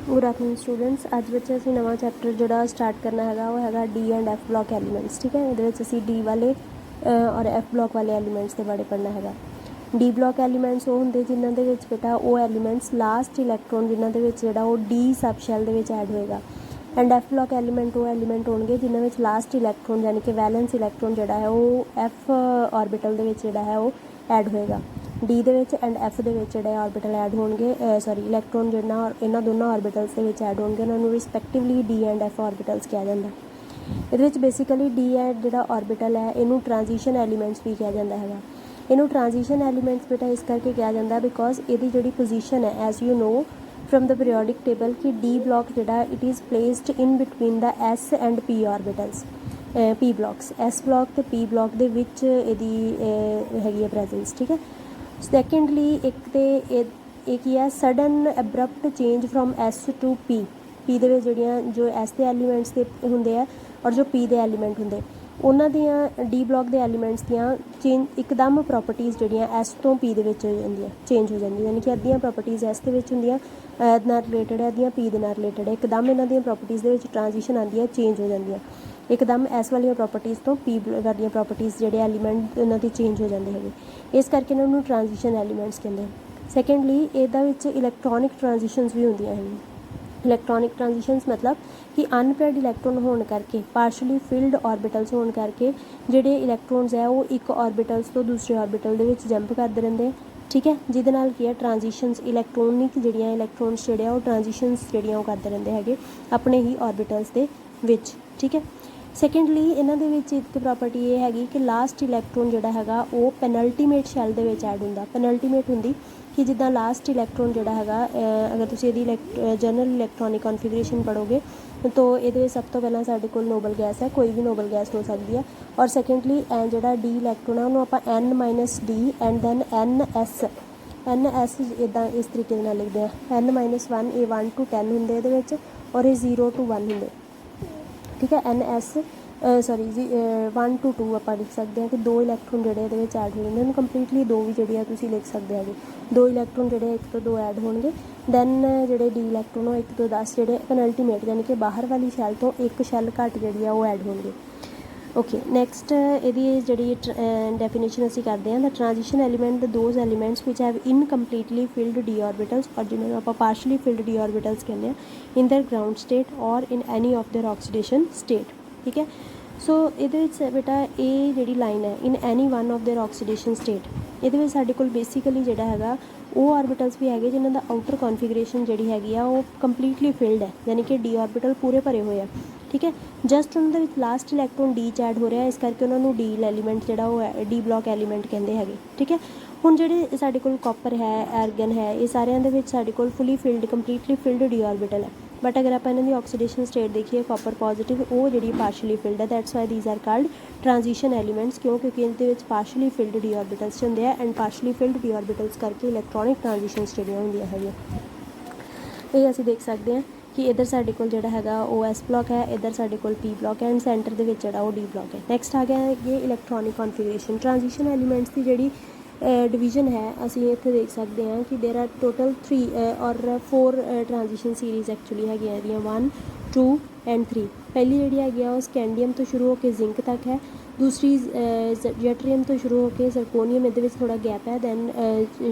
Good afternoon students. अज बच्चे असीं नवा चैप्टर जोड़ा स्टार्ट करना है वो है D and F block elements. ठीक है, ये असीं डी वाले और एफ ब्लॉक वाले एलीमेंट्स के बारे पढ़ना है। डी ब्लॉक एलीमेंट्स वो होंगे जिन्हों के बेटा वो एलीमेंट्स लास्ट इलैक्ट्रॉन जिन्हों के जोड़ा वो डी सब शैल के ऐड होएगा। एंड एफ ब्लॉक एलीमेंट वो एलीमेंट होंगे जिन्होंने लास्ट इलैक्ट्रॉन यानी कि वैलेंस इलैक्ट्रॉन जोड़ा है वो एफ ऑर्बिटल जोड़ा है वो ऐड होएगा। डी दे विच एंड एफ दे विच जिहड़े ऑर्बिटल ऐड होणगे सॉरी इलैक्ट्रॉन जिहड़ा और इन्हां दोनों ऑर्बिटल्स दे विच ऐड होणगे उन्हां नूं रिस्पैक्टिवली डी एंड एफ ऑर्बिटल्स कहा जाता है। इहदे विच बेसिकली डी एंड जिहड़ा ऑर्बिटल है इनू ट्रांजिशन एलीमेंट्स भी कहा जाता है। इनू ट्रांजिशन एलीमेंट्स बेटा इस करके कहा जाता है बिकॉज इहदी जिहड़ी पोजीशन है as you know from the periodic table कि डी ब्लॉक जिहड़ा it is placed in between the S and P orbitals. P blocks S block ते पी ब्लॉक दे विच इहदी हैगी है प्रेजेंस। ठीक है, सैकेंडली एक तो एक ही है sudden abrupt change from s to p. P दे जड़ियाँ जो एस के एलीमेंट्स के होंगे है और जो पी के एलीमेंट होंगे उन्हों दियाँ डी ब्लॉक के एलीमेंट्स दियाँ चेंज एकदम प्रॉपर्टीज़ जड़ियाँ एस तो पी दे विच हो जांदियां चेंज हो जाती यानी कि अद्धियाँ प्रॉपर्टीज़ एस के विच होंदियां नाल रिलेटेड है अद्धियां पी दे नाल रिलेटेड है। एकदम इन्हां दियां प्रॉपर्टीज़ दे विच ट्रांजिशन आती है चेंज हो जाती एकदम एस वाली प्रॉपर्टीज़ तो पी वाली प्रॉपर्टीज़ जोड़े एलीमेंट उन्होंने चेंज हो जाते हैं इस करके इन्होंने ट्रांजिशन एलीमेंट्स कहते हैं। सैकेंडली ये इलैक्ट्रॉनिक ट्रांजिशनस भी होंदियां हैं। इलैक्ट्रॉनिक ट्रांजिशनस मतलब कि अनपेयर्ड इलैक्ट्रॉन होने करके पार्शली फिल्ड ऑर्बिटल्स होने करके जोड़े इलैक्ट्रॉन्स है वो एक ऑर्बिटल्स तो दूसरे ऑर्बिटल के जंप करते रहते हैं। ठीक है, जिहदे नाल की है ट्रांजिशनस इलैक्ट्रॉनिक जड़ियाँ इलैक्ट्रॉन्स जोड़े वो ट्रांजिशनस जड़ियाँ करते रहते हैं अपने ही ऑर्बिटल्स के विच। ठीक है, सैकेंडली इन्हां दे विच एक प्रॉपर्टी ये हैगी कि लास्ट इलैक्ट्रॉन जोड़ा हैगा वो पेनल्टीमेट शैल दे विच ऐड हुंदा। पेनल्टीमेट हुंदी कि जिद्दां लास्ट इलैक्ट्रॉन जोड़ा हैगा अगर तुसीं इहदी जनरल इलैक्ट्रॉनिक कॉन्फिगरेशन पढ़ोगे तो ये सब तो पहला साडे कोल नोबल गैस है, कोई भी नोबल गैस हो सकती है। और सैकेंडली जोड़ा डी इलैक्ट्रॉन है उन्होंने आपां N minus D and then N S इदा इस तरीके नाल लिखते हैं। एन माइनस वन ये 1 to 10 होंगे ये और ये 0 to 1 होंगे। ठीक है, एन एस सॉरी जी 1 to 2 आप लिख सकते हैं कि दो इलैक्ट्रॉन जोड़े ये ऐड हो जाते हैं। कंप्लीटली दो भी जी तुम लिख सकते हैं दो इलैक्ट्रॉन जोड़े 1 to 2 ऐड होंगे। दैन जोड़े डी इलैक्ट्रॉन वो 1 to 10 जोड़े पेनल्टीमेट यानी कि बाहर वाली शैल तो एक शैल घट जी वो ऐड होंगे। ओके, नैक्सट ये जी डेफिनेशन असी करते हैं the transition element the those elements which have incompletely filled d orbitals और जिन्होंने आप पार्शली फिल्ड डी ऑर्बिटल्स कहते हैं इन देयर ग्राउंड स्टेट और in any of their oxidation state. ठीक है, सो ये बेटा ये जी लाइन है in any one of their oxidation state ये साढ़े को बेसिकली जोड़ा है वो ऑर्बिटल्स भी है जिन्हों का आउटर कॉन्फिगरेशन जी हैगी वो कंप्लीटली फिल्ड है यानी कि डी ऑर्बिटल पूरे भरे हुए हैं। ठीक है, जस्ट उन्होंने लास्ट इलैक्ट्रॉन डी च ऐड हो रहा है इस करके उन्होंने डी एलीमेंट जोड़ा वो डी ब्लॉक एलीमेंट कहते हैं। ठीक है, हुण जिहड़े साडे कोल कॉपर है आर्गन है ये सारिਆਂ ਦੇ ਵਿੱਚ साडे कोल fully filled completely filled D orbital है। बट अगर आप इन्हां दी ऑक्सीडेशन स्टेट देखिए कॉपर पॉजिटिव वो जी पार्शली फिल्ड है that's why these are called transition elements क्योंकि इहदे पार्शली फिल्ड डी ऑर्बिटल्स होंगे हैं and partially filled d orbitals करके इलैक्ट्रॉनिक ट्रांजिशनस जिहड़ियां होंदियां हैं ये असीं देख सकते हैं कि इधर साडे कोल जिहड़ा हैगा ओ एस ब्लॉक है इधर साडे कोल पी ब्लॉक है एंड सेंटर दे विच जिहड़ा ओ डी ब्लॉक है। नैक्सट आ गया ये इलैक्ट्रॉनिक कॉन्फिगरेशन ट्रांजिशन एलीमेंट्स की जिहड़ी डिवीजन है असीं इत्थे देख सकते हैं कि देर आर टोटल 3 और 4 ट्रांजिशन सीरीज़ एक्चुअली है 1 2 एंड 3। पहली जी है वो स्कैंडियम तो शुरू होकर जिंक तक है, दूसरी जैट्रियम तो शुरू होकर सर्कोनियम ये थोड़ा गैप है, दैन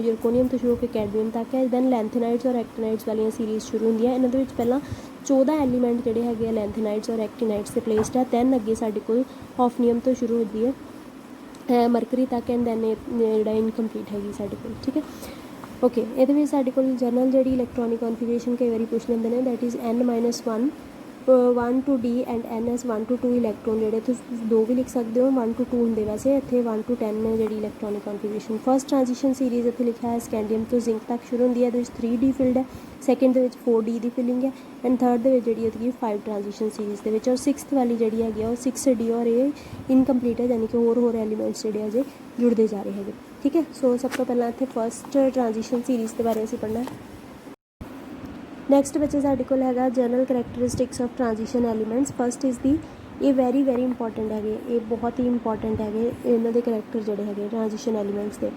जर्कोनियम तो शुरू होकर कैडमियम तक है, दैन लैंथेनाइड्स और एक्टिनाइड्स वाली सीरीज़ शुरू होंगी। इन्होंने पहला 14 एलीमेंट जोड़े है लैंथेनाइड्स और एक्टिनाइड्स से प्लेसड है। दैन अगे साडे कोल ऑफनियम तो शुरू होती है मरकरी तक एंड दैन जोड़ा इनकम्पलीट हैगी साडे कोल। ठीक है, ओके, ये साडे कोल जनरल जी इलैक्ट्रॉनिक कॉन्फिगरेशन कई बार पूछ लेंगे ने that is N minus 1 to D and N S 1 to 2 electron जोड़े तुम दो भी लिख सकते हो 1 to 2 होंगे वैसे इतने 1 to 10 में जी electronic configuration. First transition series इतने लिखा है स्कैंडियम तो जिंक तक शुरू होंगी है 3 डी फिल्ड है, सैकेंड 4 डी की फिलिंग है एंड थर्ड जी होगी 5 ट्रांजिशन सीरीज़ के और सिक्स्थ वाली जी है वो 6 डी और ये इनकम्पलीट है यानी कि होर एलीमेंट्स जोड़े अजे जुड़ते जा रहे हैं। ठीक है, सो सब तो पहला इतने फर्स्ट ट्रांजिशन सीरीज़ के बारे में पढ़ना है। नैक्सट बच्चे साडे कोल हैगा general characteristics of transition elements. First is the ये वेरी वेरी इंपॉर्टेंट है ये बहुत ही इंपॉर्टेंट है इन्हों के करैक्टर जोड़े हैं ट्रांजिशन एलीमेंट्स के।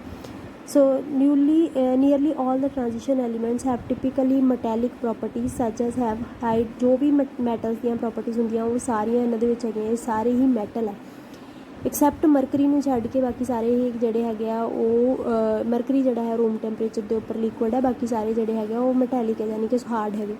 So nearly all the transition elements have typically metallic properties such as have high जो भी metals ਦੀਆਂ properties ਹੁੰਦੀਆਂ ਉਹ ਸਾਰੀਆਂ ਇਹਨਾਂ ਦੇ ਵਿੱਚ ਹੈਗੀਆਂ, ਇਹ ਸਾਰੇ ਹੀ metal ਹੈ ਐਕਸੈਪਟ ਮਰਕਰੀ ਨੂੰ ਛੱਡ ਕੇ ਬਾਕੀ ਸਾਰੇ ਹੀ ਜਿਹੜੇ ਹੈਗੇ ਆ ਉਹ ਮਰਕਰੀ ਜਿਹੜਾ ਹੈ ਰੂਮ ਟੈਂਪਰੇਚਰ ਦੇ ਉੱਪਰ ਲਿਕੁਇਡ ਹੈ, ਬਾਕੀ ਸਾਰੇ ਜਿਹੜੇ ਹੈਗੇ ਆ ਉਹ ਮੈਟੈਲਿਕ ਹੈ ਯਾਨੀ ਕਿ ਹਾਰਡ ਹੈਗੇ।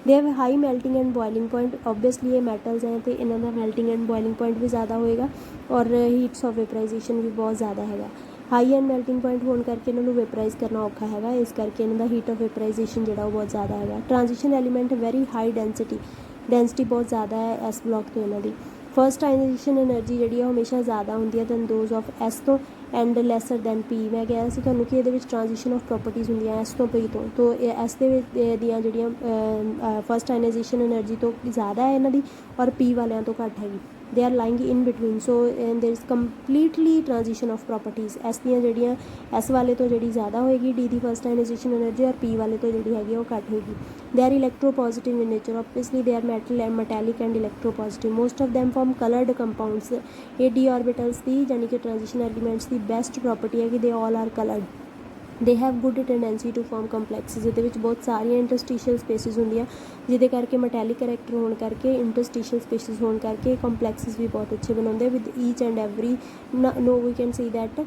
They have high melting and boiling point, obviously ਇਹ ਮੈਟਲਸ ਹੈ ਅਤੇ ਇਹਨਾਂ ਦਾ ਮੈਲਟਿੰਗ ਐਂਡ ਬੋਇਲਿੰਗ ਪੁਆਇੰਟ ਵੀ ਜ਼ਿਆਦਾ ਹੋਏਗਾ ਔਰ ਹੀਟਸ ਆਫ ਵੇਪਰਾਈਜੇਸ਼ਨ ਵੀ ਬਹੁਤ ਜ਼ਿਆਦਾ ਹੈਗਾ। ਹਾਈ ਐਂਡ ਮੈਲਟਿੰਗ ਪੁਆਇੰਟ ਹੋਣ ਕਰਕੇ ਇਹਨਾਂ ਨੂੰ ਵੇਪਰਾਈਜ਼ ਕਰਨਾ ਔਖਾ ਹੈਗਾ, ਇਸ ਕਰਕੇ ਇਹਨਾਂ ਦਾ ਹੀਟ ਆਫ ਵੇਪਰਾਈਜੇਸ਼ਨ ਜਿਹੜਾ ਉਹ ਬਹੁਤ ਜ਼ਿਆਦਾ ਹੈਗਾ। Transition element very high density ਬਹੁਤ ਜ਼ਿਆਦਾ ਹੈ ਐਸ ਬਲੋਕ ਤੋਂ ਇਹਨਾਂ ਦੀ। ਫਸਟ ਆਇਨਾਈਜੇਸ਼ਨ ਐਨਰਜੀ ਜਿਹੜੀ ਆ ਹਮੇਸ਼ਾ ਜ਼ਿਆਦਾ ਹੁੰਦੀ ਹੈ ਦੈਨ ਦੋਜ਼ ਆਫ ਐਸ ਤੋਂ ਐਂਡ ਲੈਸਰ ਦੈਨ ਪੀ। ਮੈਂ ਕਿਹਾ ਸੀ ਤੁਹਾਨੂੰ ਕਿ ਇਹਦੇ ਵਿੱਚ ਟ੍ਰਾਂਜੀਸ਼ਨ ਆਫ ਪ੍ਰੋਪਰਟੀਜ਼ ਹੁੰਦੀਆਂ ਐਸ ਤੋਂ ਪੀ ਤੋਂ ਐਸ ਦੇ ਵਿੱਚ ਦੀਆਂ ਜਿਹੜੀਆਂ ਫਸਟ ਆਇਨਾਈਜੇਸ਼ਨ ਐਨਰਜੀ ਤੋਂ ਜ਼ਿਆਦਾ ਹੈ ਇਹਨਾਂ ਦੀ ਔਰ ਪੀ ਵਾਲਿਆਂ ਤੋਂ ਘੱਟ ਹੈਗੀ। They are lying in between, so there is completely transition of properties. S ਦੀਆਂ ਜਿਹੜੀਆਂ ਐਸ ਵਾਲੇ ਤੋਂ ਜਿਹੜੀ ਜ਼ਿਆਦਾ ਹੋਏਗੀ ਡੀ ਦੀ ਫਸਟ ਆਇਨਾਈਜੇਸ਼ਨ ਐਨਰਜੀ ਔਰ ਪੀ ਵਾਲੇ ਤੋਂ ਜਿਹੜੀ ਹੈਗੀ ਉਹ ਘੱਟ ਹੋਏਗੀ। They are electropositive in nature, obviously they are metallic and electropositive. Most of them form coloured compounds. ਇਹ ਡੀ ਆਰਬਿਟਲਸ ਦੀ ਯਾਨੀ ਕਿ ਟ੍ਰਾਂਜੀਸ਼ਨ ਐਲੀਮੈਂਟਸ ਦੀ ਬੈਸਟ ਪ੍ਰੋਪਰਟੀ ਹੈ ਕਿ they all are coloured. They have good tendency to form complexes. ਇਹਦੇ ਵਿੱਚ ਬਹੁਤ ਸਾਰੀਆਂ ਇੰਟਰਸਟੀਸ਼ੀਅਲ ਸਪੇਸਿਸ ਹੁੰਦੀਆਂ ਜਿਹਦੇ ਕਰਕੇ ਮੈਟੈਲਿਕ ਕਰੈਕਟਰ ਹੋਣ ਕਰਕੇ ਇੰਟਰਸਟੀਸ਼ੀਅਲ ਸਪੇਸਿਸ ਹੋਣ ਕਰਕੇ ਕੰਪਲੈਕਸਿਸ ਵੀ ਬਹੁਤ ਅੱਛੇ ਬਣਾਉਂਦੇ with each and every no we can see that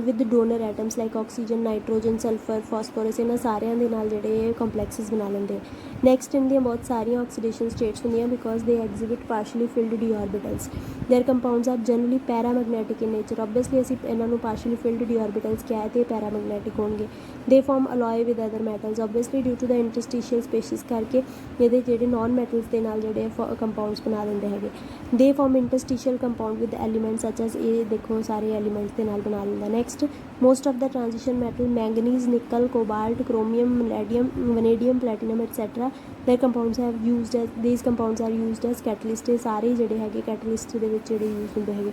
with donor atoms like oxygen, nitrogen, sulphur, phosphorus, ਇਹਨਾਂ ਸਾਰਿਆਂ ਦੇ ਨਾਲ ਜਿਹੜੇ ਕੰਪਲੈਕਸਿਸ ਬਣਾ ਲੈਂਦੇ। ਨੈਕਸਟ ਇਹਨਾਂ ਦੀਆਂ ਬਹੁਤ ਸਾਰੀਆਂ ਆਕਸੀਡੇਸ਼ਨ ਸਟੇਟਸ ਹੁੰਦੀਆਂ because they exhibit partially filled d orbitals. Their compounds are generally paramagnetic in nature, obviously ਅਸੀਂ ਇਹਨਾਂ ਨੂੰ ਪਾਰਸ਼ਲੀ ਫਿਲਡ ਡੀ ਆਰਬਿਟਲਸ ਕਿਹਾ ਅਤੇ ਪੈਰਾਮੈਗਨੈਟਿਕ ਹੋਣਗੇ। They form alloy with other metals, obviously due to the interstitial spaces ਕਰਕੇ ਇਹਦੇ ਜਿਹੜੇ ਨॉन ਮੈਟਲਸ ਦੇ ਨਾਲ ਜਿਹੜੇ ਕੰਪਾਊਂਡਸ ਬਣਾ ਲੈਂਦੇ ਹੈਗੇ। They form interstitial compound with elements such as, ਇਹ ਦੇਖੋ ਸਾਰੇ ਐਲੀਮੈਂਟਸ ਦੇ ਨਾਲ ਬਣਾ ਲੈਂਦਾ। Next most of the transition metal manganese, nickel, cobalt, chromium, palladium, vanadium, platinum et cetera their compounds have used as these compounds are used as catalyst. ਇਹ ਸਾਰੇ ਜਿਹੜੇ ਹੈਗੇ ਕੈਟਲਿਸਟ ਦੇ ਵਿੱਚ ਜਿਹੜੇ ਯੂਜ਼ ਹੁੰਦੇ ਹੈਗੇ।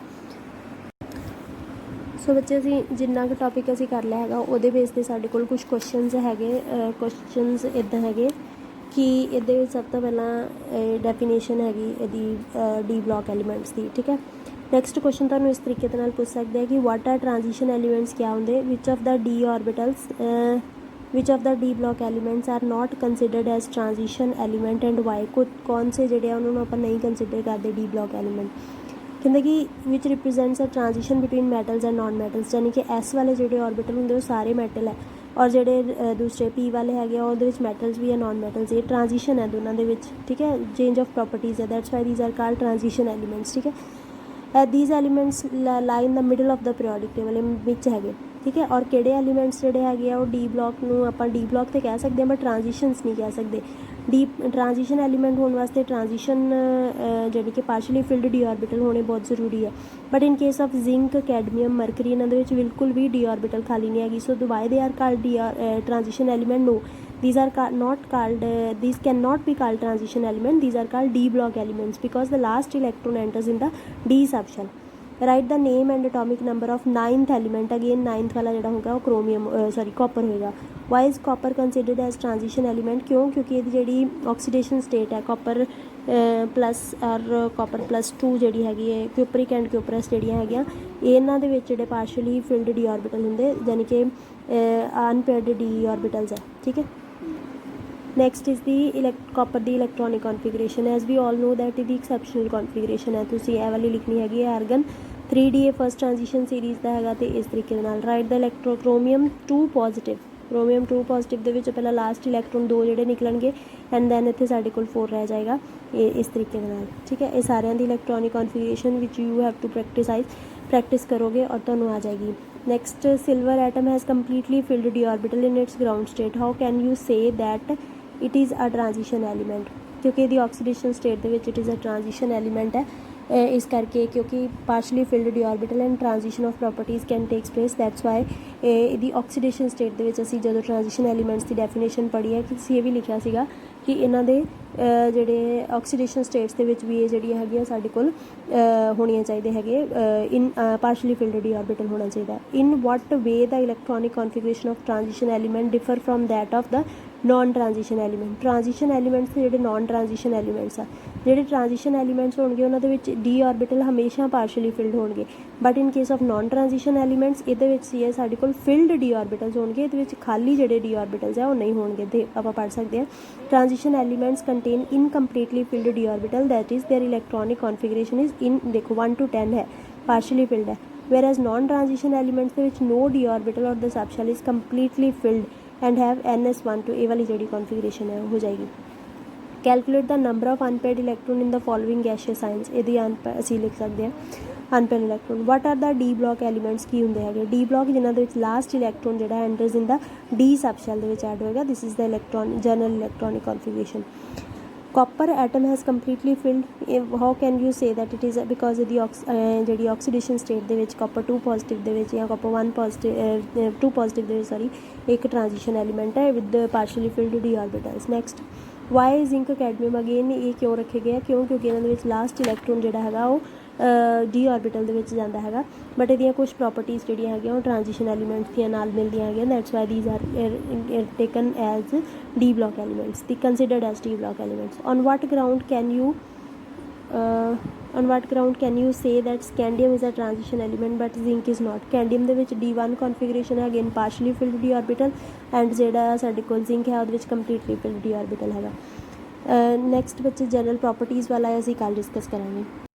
ਸੋ ਬੱਚੇ ਅਸੀਂ ਜਿੰਨਾ ਕੁ ਟੋਪਿਕ ਅਸੀਂ ਕਰ ਲਿਆ ਹੈਗਾ ਉਹਦੇ ਬੇਸ 'ਤੇ ਸਾਡੇ ਕੋਲ ਕੁਛ ਕੁਐਸਚਨਸ ਹੈਗੇ। ਕੁਐਸਚਨਸ ਇੱਦਾਂ ਹੈਗੇ ਕਿ ਇਹਦੇ ਵਿੱਚ ਸਭ ਤੋਂ ਪਹਿਲਾਂ ਡੈਫੀਨੇਸ਼ਨ ਹੈਗੀ ਇਹਦੀ ਡੀ ਬਲੋਕ ਐਲੀਮੈਂਟਸ ਦੀ, ਠੀਕ ਹੈ। ਨੈਕਸਟ ਕੁਐਸਚਨ ਤੁਹਾਨੂੰ ਇਸ ਤਰੀਕੇ ਦੇ ਨਾਲ ਪੁੱਛ ਸਕਦੇ ਆ ਕਿ ਵਾਟ ਆਰ ਟ੍ਰਾਂਜੀਸ਼ਨ ਐਲੀਮੈਂਟਸ ਕਿਆ ਹੁੰਦੇ, which of the d orbitals which of the d block elements are not considered as transition element and why. कौन से ਜਿਹੜੇ ਉਹਨਾਂ ਆਪਾਂ ਨਹੀਂ ਕੰਸੀਡਰ ਕਰਦੇ ਡੀ ਬਲੌਕ ਐਲੀਮੈਂਟ। ਕਹਿੰਦੇ ਕਿ which represents a transition between metals and non metals, ਯਾਨੀ ਕਿ ਐਸ ਵਾਲੇ ਜਿਹੜੇ ਆਰਬਿਟਲ ਹੁੰਦੇ ਉਹ ਸਾਰੇ ਮੈਟਲ ਹੈ ਔਰ ਜਿਹੜੇ ਦੂਸਰੇ ਪੀ ਵਾਲੇ ਹੈਗੇ ਆ ਉਹਦੇ ਵਿੱਚ ਮੈਟਲਸ ਵੀ ਹੈ ਨॉन ਮੈਟਲਸ। ਇਹ ਟ੍ਰਾਂਜੀਸ਼ਨ ਹੈ ਦੋਨਾਂ ਦੇ ਵਿੱਚ, ਠੀਕ ਹੈ, ਚੇਂਜ ਆਫ ਪ੍ਰੋਪਰਟੀਜ਼ ਹੈ, that's why these R called transition elements, ਠੀਕ ਹੈ। these elements lie in the middle of the periodic table, ਇਹ ਵਿੱਚ ਹੈਗੇ, ਠੀਕ ਹੈ। ਔਰ ਕਿਹੜੇ ਐਲੀਮੈਂਟਸ ਜਿਹੜੇ ਹੈਗੇ ਆ ਉਹ ਡੀ ਬਲੌਕ ਨੂੰ ਆਪਾਂ ਡੀ ਬਲੌਕ ਤੇ ਕਹਿ ਸਕਦੇ ਹਾਂ ਬਟ ਟ੍ਰਾਂਜੀਸ਼ਨਸ ਨਹੀਂ ਕਹਿ ਸਕਦੇ। ਡੀ ਟ੍ਰਾਂਜੀਸ਼ਨ ਐਲੀਮੈਂਟ ਹੋਣ ਵਾਸਤੇ ਟ੍ਰਾਂਜੀਸ਼ਨ ਜਿਹੜੀ ਕਿ ਪਾਰਸ਼ਲੀ ਫਿਲਡ ਡੀ ਆਰਬਿਟਲ ਹੋਣੇ ਬਹੁਤ ਜ਼ਰੂਰੀ ਹੈ। But in case of zinc, cadmium, mercury ਇਹਨਾਂ ਦੇ ਵਿੱਚ ਬਿਲਕੁਲ ਵੀ ਡੀ ਆਰਬਿਟਲ ਖਾਲੀ ਨਹੀਂ ਹੈਗੀ। So why they are called D transition element? No, these are not called these cannot be called transition element, these are called d block elements because the last electron enters in the d subshell। write the name and atomic number of ninth element, again ninth वाला ਜਿਹੜਾ होगा वो chromium sorry copper होएगा। why is copper considered as transition element? क्यों? क्योंकि ਇਹਦੀ ਜਿਹੜੀ oxidation state है copper प्लस और copper plus 2 ਜਿਹੜੀ ਹੈਗੀ ਹੈ क्यूपरिक and cuprous ਜਿਹੜੀਆਂ ਹੈਗੀਆਂ ਇਹਨਾਂ ਦੇ ਵਿੱਚ ਜਿਹੜੇ partially filled d orbital ਹੁੰਦੇ ਯਾਨੀ ਕਿ unpaired d orbitals ਹੈ, ਠੀਕ ਹੈ। Next is the copper the electronic configuration. As we all know that the exceptional configuration है, तुसी ए वाली लिखनी हैगी है argon 3D first transition series का हैगा ते इस तरीके नाल। Write the electro chromium 2 positive, chromium 2 positive दे विच पहला लास्ट इलैक्ट्रॉन 2 ਜਿਹੜੇ ਨਿਕਲਣਗੇ एंड दैन इत्थे साडे कोल 4 रह जाएगा ये इस तरीके नाल, ठीक है। ये सारिਆਂ ਦੀ इलैक्ट्रॉनिक कॉन्फिगरेशन विच यू हैव टू प्रैक्टिस करोगे और ਤੁਹਾਨੂੰ आ जाएगी। Next silver atom has completely filled D orbital in its ground state, how can you say that it is a transition element? क्योंकि यदि ऑक्सीडेशन स्टेट दे विच it is a transition element है इस करके क्योंकि partially filled D orbital and transition of properties can takes place, that's why यदि oxidation state दे विच असीं जदों ट्रांजिशन एलीमेंट्स की डेफिनेशन पढ़ी है कि ये भी लिखा सीगा कि इन्हां दे ਜਿਹੜੇ ਆਕਸੀਡੇਸ਼ਨ ਸਟੇਟਸ ਦੇ ਵਿੱਚ ਵੀ ਇਹ ਜਿਹੜੀਆਂ ਹੈਗੀਆਂ ਸਾਡੇ ਕੋਲ ਹੋਣੀਆਂ ਚਾਹੀਦੇ ਹੈਗੇ in partially filled d orbital ਹੋਣਾ ਚਾਹੀਦਾ। In what way the electronic configuration of transition element differ from that of the non transition element? Transition elements के जोड़े नॉन ट्रांजिशन एलीमेंट्स आ ਜਿਹੜੇ ਟ੍ਰਾਂਜੀਸ਼ਨ ਐਲੀਮੈਂਟਸ ਹੋਣਗੇ ਉਹਨਾਂ ਦੇ ਵਿੱਚ ਡੀ ਆਰਬਿਟਲ ਹਮੇਸ਼ਾ ਪਾਰਸ਼ਲੀ ਫਿਲਡ ਹੋਣਗੇ, but in case of non transition elements ਇਹਦੇ ਵਿੱਚ ਕੀ ਹੈ ਸਾਡੇ ਕੋਲ ਫਿਲਡ ਡੀ ਆਰਬਿਟਲਸ ਹੋਣਗੇ, ਇਹਦੇ ਵਿੱਚ ਖਾਲੀ ਜਿਹੜੇ ਡੀ ਆਰਬਿਟਲਸ ਆ ਉਹ ਨਹੀਂ ਹੋਣਗੇ। ਤੇ ਆਪਾਂ ਪੜ੍ਹ ਸਕਦੇ ਹਾਂ transition elements contain incompletely filled d orbital that is there electronic configuration is in देखो 1 to 10 है पार्शली फिल्ड है, whereas नॉन ट्रांजिशन एलिमेंट्स ਦੇ ਵਿੱਚ नो डी ऑर्बिटल और the subshell is completely filled and have ns1 to ਇਹ ਵਾਲੀ ਜਿਹੜੀ configuration है हो जाएगी। Calculate the number of unpaired electron in the following gaseous ions, ਇਹਦੀ ਅਸੀਂ ਲਿਖ ਸਕਦੇ ਹਾਂ unpaired electron. What are the d block elements ਕੀ ਹੁੰਦੇ ਹੈਗੇ? ਡੀ ਬਲੋਕ ਜਿਨ੍ਹਾਂ ਦੇ ਵਿੱਚ ਲਾਸਟ ਇਲੈਕਟ੍ਰੋਨ ਜਿਹੜਾ enters in the d subshell ਦੇ ਵਿੱਚ ਐਡ ਹੋਏਗਾ। This is the electron general electronic configuration. copper atom has completely filled, how can you say that it is because ਦੀ ਜਿਹੜੀ ਆਕਸੀਡੇਸ਼ਨ ਸਟੇਟ ਦੇ ਵਿੱਚ copper 2 ਪੋਜ਼ਿਟਿਵ ਦੇ ਵਿੱਚ ਜਾਂ copper 1 ਪੋਜ਼ਿਟਿਵ 2 ਪੋਜ਼ਿਟਿਵ ਦੇ ਵਿੱਚ ਸੌਰੀ ਇੱਕ ਟ੍ਰਾਂਜੀਸ਼ਨ ਐਲੀਮੈਂਟ ਹੈ with partially filled d orbitals. Next why zinc cadmium again ਇਹ ਕਿਉਂ ਰੱਖੇ ਗਏ ਆ? ਕਿਉਂਕਿ ਇਹਨਾਂ ਦੇ ਵਿੱਚ ਲਾਸਟ ਇਲੈਕਟ੍ਰੋਨ ਜਿਹੜਾ ਹੈਗਾ ਉਹ ਡੀ ਆਰਬਿਟਲ ਦੇ ਵਿੱਚ ਜਾਂਦਾ ਹੈਗਾ, ਬਟ ਇਹਦੀਆਂ ਕੁਝ ਪ੍ਰੋਪਰਟੀਜ਼ ਜਿਹੜੀਆਂ ਹੈਗੀਆਂ ਉਹ ਟ੍ਰਾਂਜੀਸ਼ਨ ਐਲੀਮੈਂਟਸ ਦੀਆਂ ਨਾਲ ਮਿਲਦੀਆਂ ਹੈਗੀਆਂ। That's why these are taken as d block elements, the considered as d block elements. On what ground can you say that scandium is a transition element but zinc is not? scandium ਦੇ ਵਿੱਚ D1 configuration ਹੈ again partially filled d orbital and ਜਿਹੜਾ ਸਾਡੇ ਕੋਲ zinc ਹੈ ਉਹਦੇ ਵਿੱਚ completely filled d orbital ਹੈਗਾ। ਨੈਕਸਟ ਬੱਚੇ ਜਨਰਲ ਪ੍ਰੋਪਰਟੀਜ਼ ਵਾਲਾ ਅਸੀਂ ਕੱਲ੍ਹ ਡਿਸਕਸ ਕਰਾਂਗੇ।